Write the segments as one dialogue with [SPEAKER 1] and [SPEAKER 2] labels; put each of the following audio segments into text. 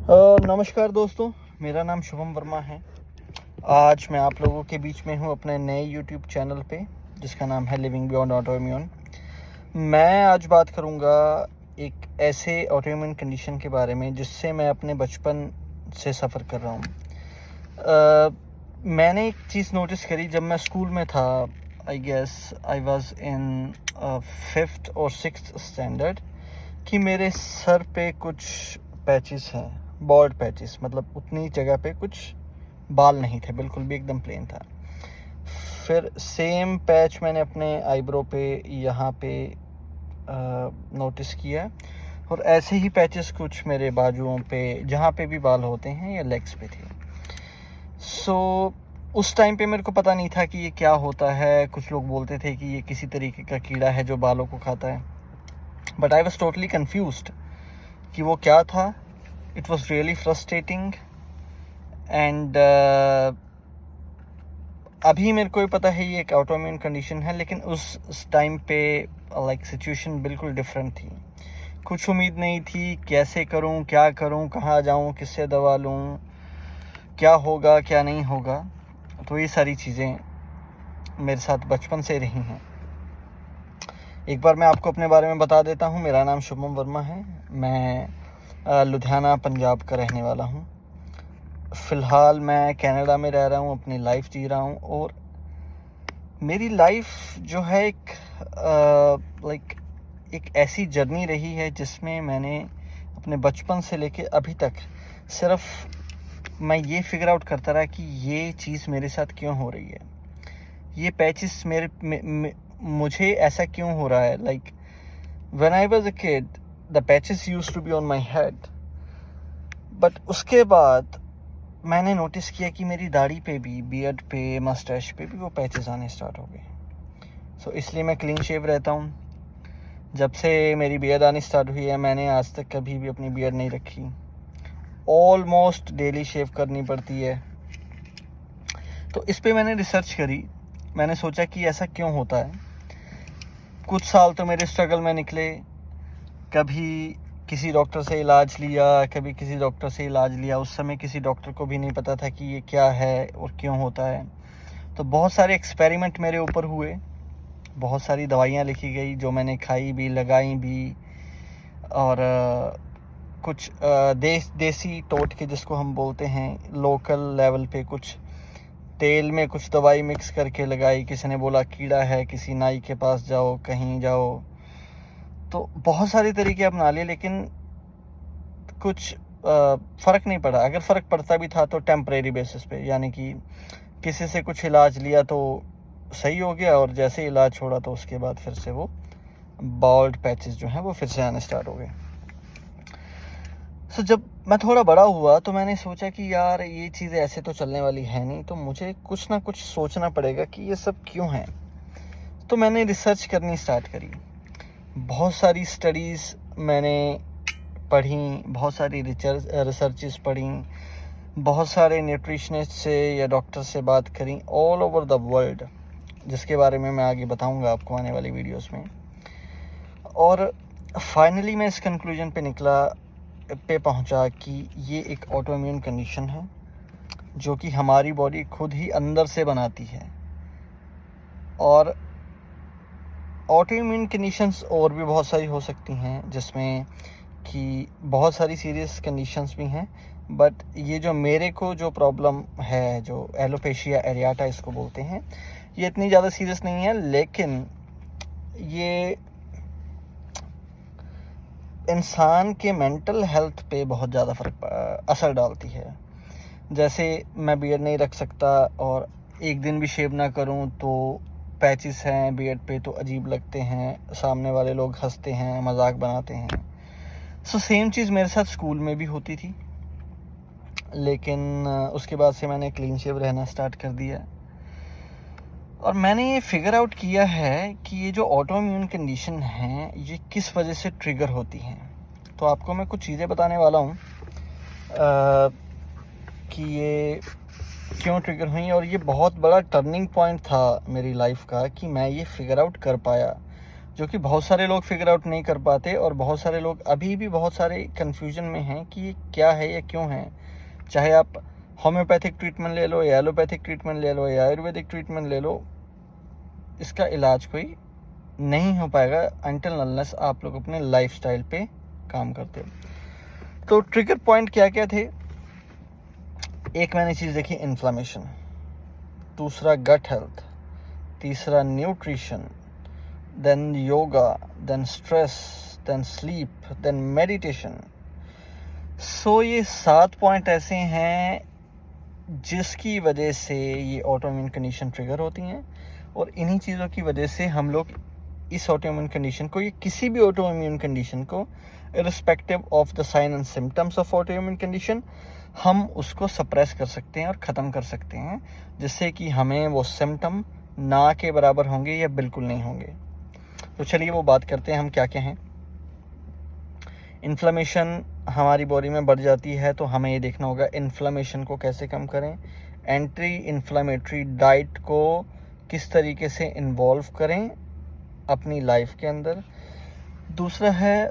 [SPEAKER 1] नमस्कार दोस्तों, मेरा नाम शुभम वर्मा है। आज मैं आप लोगों के बीच में हूँ अपने नए यूट्यूब चैनल पे, जिसका नाम है लिविंग बियॉन्ड ऑटोइम्यून। मैं आज बात करूँगा एक ऐसे ऑटोइम्यून कंडीशन के बारे में जिससे मैं अपने बचपन से सफ़र कर रहा हूँ। मैंने एक चीज़ नोटिस करी जब मैं स्कूल में था। I guess I was in 5th और 6th स्टैंडर्ड कि मेरे सर पे कुछ पैचेस हैं, बॉल्ड पैचेस, मतलब उतनी जगह पे कुछ बाल नहीं थे, बिल्कुल भी एकदम प्लेन था। फिर सेम पैच मैंने अपने आईब्रो पे यहाँ पे नोटिस किया, और ऐसे ही पैचेस कुछ मेरे बाजुओं पे जहाँ पे भी बाल होते हैं या लेग्स पे थे। उस टाइम पे मेरे को पता नहीं था कि ये क्या होता है। कुछ लोग बोलते थे कि ये किसी तरीके का कीड़ा है जो बालों को खाता है, but I was totally confused कि वो क्या था। It was really frustrating and अभी मेरे को पता है ये एक ऑटोइम्यून कंडीशन है, लेकिन उस टाइम पे लाइक सिचुएशन बिल्कुल डिफरेंट थी। कुछ उम्मीद नहीं थी, कैसे करूं, क्या करूं, कहाँ जाऊं, किससे दवा लूं, क्या होगा क्या नहीं होगा। तो ये सारी चीज़ें मेरे साथ बचपन से रही हैं। एक बार मैं आपको अपने बारे में बता देता हूँ। मेरा नाम शुभम वर्मा है। मैं लुधियाना पंजाब का रहने वाला हूँ। फ़िलहाल मैं कनाडा में रह रहा हूँ, अपनी लाइफ जी रहा हूँ, और मेरी लाइफ जो है एक ऐसी जर्नी रही है जिसमें मैंने अपने बचपन से लेके अभी तक सिर्फ मैं ये फिगर आउट करता रहा कि ये चीज़ मेरे साथ क्यों हो रही है, ये पैचेस मुझे ऐसा क्यों हो रहा है। Like when I was a kid the patches used to be on my head, but उसके बाद मैंने नोटिस किया कि मेरी दाढ़ी पे भी, बियर्ड पे, मस्टैश पे भी वो पैचेस आने स्टार्ट हो गए। इसलिए मैं क्लीन शेव रहता हूँ। जब से मेरी बियर्ड आनी स्टार्ट हुई है, मैंने आज तक कभी भी अपनी बियर्ड नहीं रखी। ऑलमोस्ट डेली शेव करनी पड़ती है। तो इस पे मैंने रिसर्च करी। मैंने सोचा कि ऐसा क्यों होता है। कुछ साल तो मेरे स्ट्रगल में निकले। कभी किसी डॉक्टर से इलाज लिया, कभी किसी डॉक्टर से इलाज लिया। उस समय किसी डॉक्टर को भी नहीं पता था कि ये क्या है और क्यों होता है। तो बहुत सारे एक्सपेरिमेंट मेरे ऊपर हुए, बहुत सारी दवाइयाँ लिखी गई जो मैंने खाई भी, लगाई भी, और कुछ देसी टोटके जिसको हम बोलते हैं, लोकल लेवल पे कुछ तेल में कुछ दवाई मिक्स करके लगाई। किसी ने बोला कीड़ा है, किसी नाई के पास जाओ, कहीं जाओ। तो बहुत सारे तरीके अपना लिए, लेकिन कुछ फ़र्क नहीं पड़ा। अगर फ़र्क पड़ता भी था तो टेम्परेरी बेसिस पे, यानी कि किसी से कुछ इलाज लिया तो सही हो गया, और जैसे इलाज छोड़ा तो उसके बाद फिर से वो बाल्ड पैचेस जो हैं वो फिर से आने स्टार्ट हो गए। जब मैं थोड़ा बड़ा हुआ तो मैंने सोचा कि यार ये चीज़ें ऐसे तो चलने वाली है नहीं, तो मुझे कुछ ना कुछ सोचना पड़ेगा कि ये सब क्यों है। तो मैंने रिसर्च करनी स्टार्ट करी। बहुत सारी स्टडीज़ मैंने पढ़ी, बहुत सारी रिसर्चेस पढ़ी, बहुत सारे न्यूट्रिशनिस्ट से या डॉक्टर से बात करी ऑल ओवर द वर्ल्ड, जिसके बारे में मैं आगे बताऊंगा आपको आने वाली वीडियोस में। और फाइनली मैं इस कंक्लूजन पे पहुंचा कि ये एक ऑटोइम्यून कंडीशन है जो कि हमारी बॉडी खुद ही अंदर से बनाती है। और ऑटोइम्यून कंडीशंस और भी बहुत सारी हो सकती हैं, जिसमें कि बहुत सारी सीरियस कंडीशंस भी हैं, बट ये जो मेरे को जो प्रॉब्लम है, जो एलोपेशिया एरियाटा इसको बोलते हैं, ये इतनी ज़्यादा सीरियस नहीं है, लेकिन ये इंसान के मेंटल हेल्थ पे बहुत ज़्यादा असर डालती है। जैसे मैं बियर्ड नहीं रख सकता, और एक दिन भी शेव ना करूं तो पैचेस हैं बियर्ड पे तो अजीब लगते हैं, सामने वाले लोग हंसते हैं, मजाक बनाते हैं। सेम चीज़ मेरे साथ स्कूल में भी होती थी, लेकिन उसके बाद से मैंने क्लीन शेव रहना स्टार्ट कर दिया। और मैंने ये फिगर आउट किया है कि ये जो ऑटोइम्यून कंडीशन है ये किस वजह से ट्रिगर होती हैं। तो आपको मैं कुछ चीज़ें बताने वाला हूँ कि ये क्यों ट्रिगर हुई, और ये बहुत बड़ा टर्निंग पॉइंट था मेरी लाइफ का कि मैं ये फिगर आउट कर पाया। जो कि बहुत सारे लोग फिगर आउट नहीं कर पाते, और बहुत सारे लोग अभी भी बहुत सारे कन्फ्यूजन में हैं कि ये क्या है या क्यों है। चाहे आप होम्योपैथिक ट्रीटमेंट ले लो या एलोपैथिक ट्रीटमेंट ले लो या आयुर्वेदिक ट्रीटमेंट ले लो, इसका इलाज कोई नहीं हो पाएगा अनटिल अनलेस आप लोग अपने लाइफस्टाइल पे काम करते हो। तो ट्रिगर पॉइंट क्या क्या थे? एक मैंने चीज़ देखी, इन्फ्लामेशन, दूसरा गट हेल्थ, तीसरा nutrition, then yoga, then stress, then sleep, then meditation. So ये 7 पॉइंट ऐसे हैं जिसकी वजह से ये ऑटोइम्यून कंडीशन ट्रिगर होती हैं, और इन्हीं चीज़ों की वजह से हम लोग इस ऑटोइम्यून कंडीशन को, ये किसी भी ऑटोइम्यून कंडीशन को, irrespective of the sign and symptoms of autoimmune condition, हम उसको सप्रेस कर सकते हैं और ख़त्म कर सकते हैं, जिससे कि हमें वो सिम्टम ना के बराबर होंगे या बिल्कुल नहीं होंगे। तो चलिए वो बात करते हैं हम क्या क्या हैं। इन्फ्लेमेशन हमारी बॉडी में बढ़ जाती है, तो हमें ये देखना होगा इन्फ्लेमेशन को कैसे कम करें, एंटी इन्फ्लेमेटरी डाइट को किस तरीके से इन्वॉल्व करें अपनी लाइफ के अंदर। दूसरा है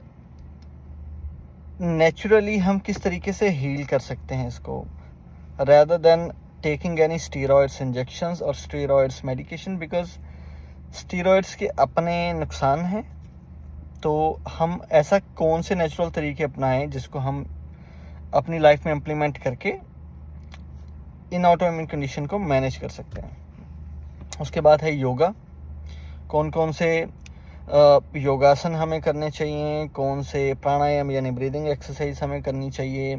[SPEAKER 1] नेचुरली हम किस तरीके से हील कर सकते हैं इसको, rather than taking any steroids injections और steroids medication, because steroids के अपने नुकसान हैं। तो हम ऐसा कौन से नेचुरल तरीके अपनाएं जिसको हम अपनी लाइफ में इम्प्लीमेंट करके इन ऑटोइम्यून कंडीशन को मैनेज कर सकते हैं। उसके बाद है योगा, कौन कौन से योगासन हमें करने चाहिए, कौन से प्राणायाम यानी ब्रीदिंग एक्सरसाइज हमें करनी चाहिए,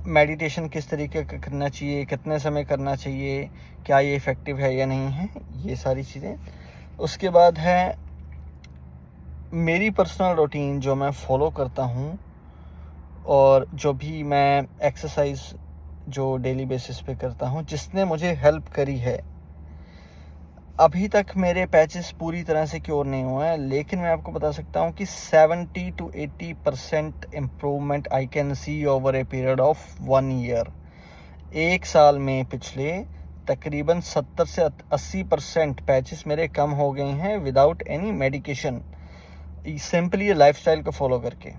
[SPEAKER 1] मेडिटेशन किस तरीके का करना चाहिए, कितने समय करना चाहिए, क्या ये इफ़ेक्टिव है या नहीं है, ये सारी चीज़ें। उसके बाद है मेरी पर्सनल रूटीन जो मैं फॉलो करता हूँ, और जो भी मैं एक्सरसाइज जो डेली बेसिस पे करता हूँ, जिसने मुझे हेल्प करी है। अभी तक मेरे पैचेस पूरी तरह से क्योर नहीं हुए हैं, लेकिन मैं आपको बता सकता हूँ कि 70 to 80% improvement I can see over a period of 1 year. एक साल में पिछले तकरीबन 70 से 80% पैचेस मेरे कम हो गए हैं without any medication, simply lifestyle को फॉलो करके।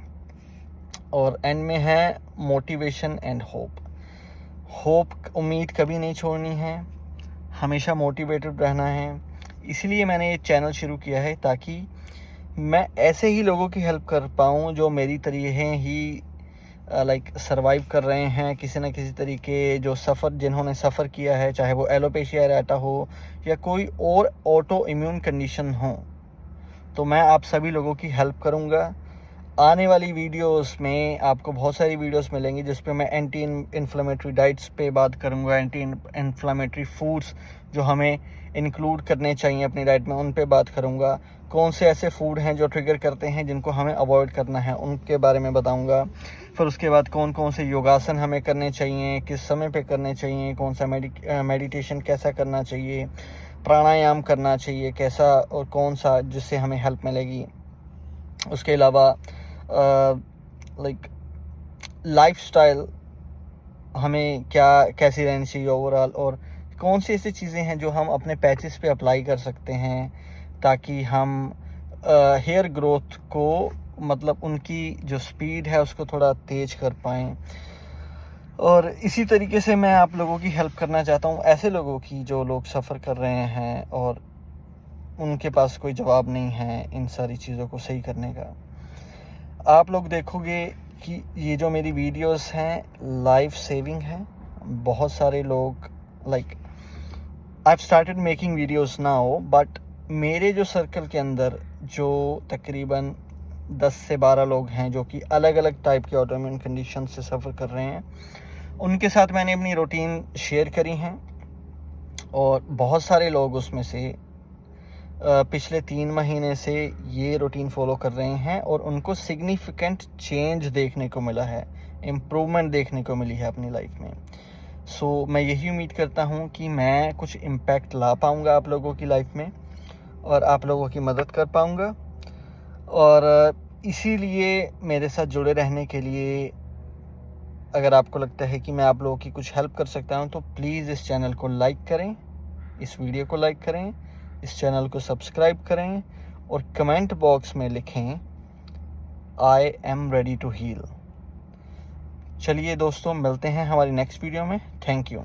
[SPEAKER 1] और एंड में है मोटिवेशन एंड होप, उम्मीद कभी नहीं छोड़नी है, हमेशा मोटिवेटेड रहना है। इसलिए मैंने ये चैनल शुरू किया है ताकि मैं ऐसे ही लोगों की हेल्प कर पाऊँ जो मेरी तरह ही सर्वाइव कर रहे हैं किसी न किसी तरीके, जो जिन्होंने सफ़र किया है, चाहे वो एलोपेशिया एरेटा हो या कोई और ऑटो इम्यून कंडीशन हो। तो मैं आप सभी लोगों की हेल्प करूँगा। आने वाली वीडियोस में आपको बहुत सारी वीडियोस मिलेंगी जिस पे मैं एंटी इन्फ्लेमेटरी डाइट्स पे बात करूँगा, एंटी इन्फ्लेमेटरी फूड्स जो हमें इंक्लूड करने चाहिए अपनी डाइट में, उन पे बात करूँगा। कौन से ऐसे फूड हैं जो ट्रिगर करते हैं जिनको हमें अवॉइड करना है, उनके बारे में बताऊँगा। फिर उसके बाद कौन कौन से योगासन हमें करने चाहिए, किस समय पे करने चाहिए, कौन सा मेडिटेशन कैसा करना चाहिए, प्राणायाम करना चाहिए कैसा और कौन सा जिससे हमें हेल्प मिलेगी। उसके अलावा लाइफस्टाइल हमें कैसी रहनी चाहिए ओवरऑल, और कौन सी ऐसी चीज़ें हैं जो हम अपने पैचेस पे अप्लाई कर सकते हैं ताकि हम हेयर ग्रोथ को, मतलब उनकी जो स्पीड है उसको थोड़ा तेज कर पाएँ। और इसी तरीके से मैं आप लोगों की हेल्प करना चाहता हूँ, ऐसे लोगों की जो लोग सफ़र कर रहे हैं और उनके पास कोई जवाब नहीं है इन सारी चीज़ों को सही करने का। आप लोग देखोगे कि ये जो मेरी वीडियोस हैं लाइफ सेविंग हैं। बहुत सारे लोग I have started making videos now, but मेरे जो सर्कल के अंदर जो तकरीबन 10 से 12 लोग हैं जो कि अलग अलग टाइप के ऑटोइम्यून कंडीशन से सफ़र कर रहे हैं, उनके साथ मैंने अपनी रूटीन शेयर करी हैं, और बहुत सारे लोग उसमें से पिछले 3 महीने से ये रूटीन फॉलो कर रहे हैं और उनको सिग्निफिकेंट चेंज देखने को मिला है, इम्प्रूवमेंट देखने को मिली है अपनी लाइफ में। सो मैं यही उम्मीद करता हूँ कि मैं कुछ इम्पैक्ट ला पाऊँगा आप लोगों की लाइफ में और आप लोगों की मदद कर पाऊँगा। और इसीलिए मेरे साथ जुड़े रहने के लिए, अगर आपको लगता है कि मैं आप लोगों की कुछ हेल्प कर सकता हूँ, तो प्लीज़ इस चैनल को लाइक करें, इस वीडियो को लाइक करें, इस चैनल को सब्सक्राइब करें और कमेंट बॉक्स में लिखें I am ready to heal. चलिए दोस्तों, मिलते हैं हमारी नेक्स्ट वीडियो में। Thank you.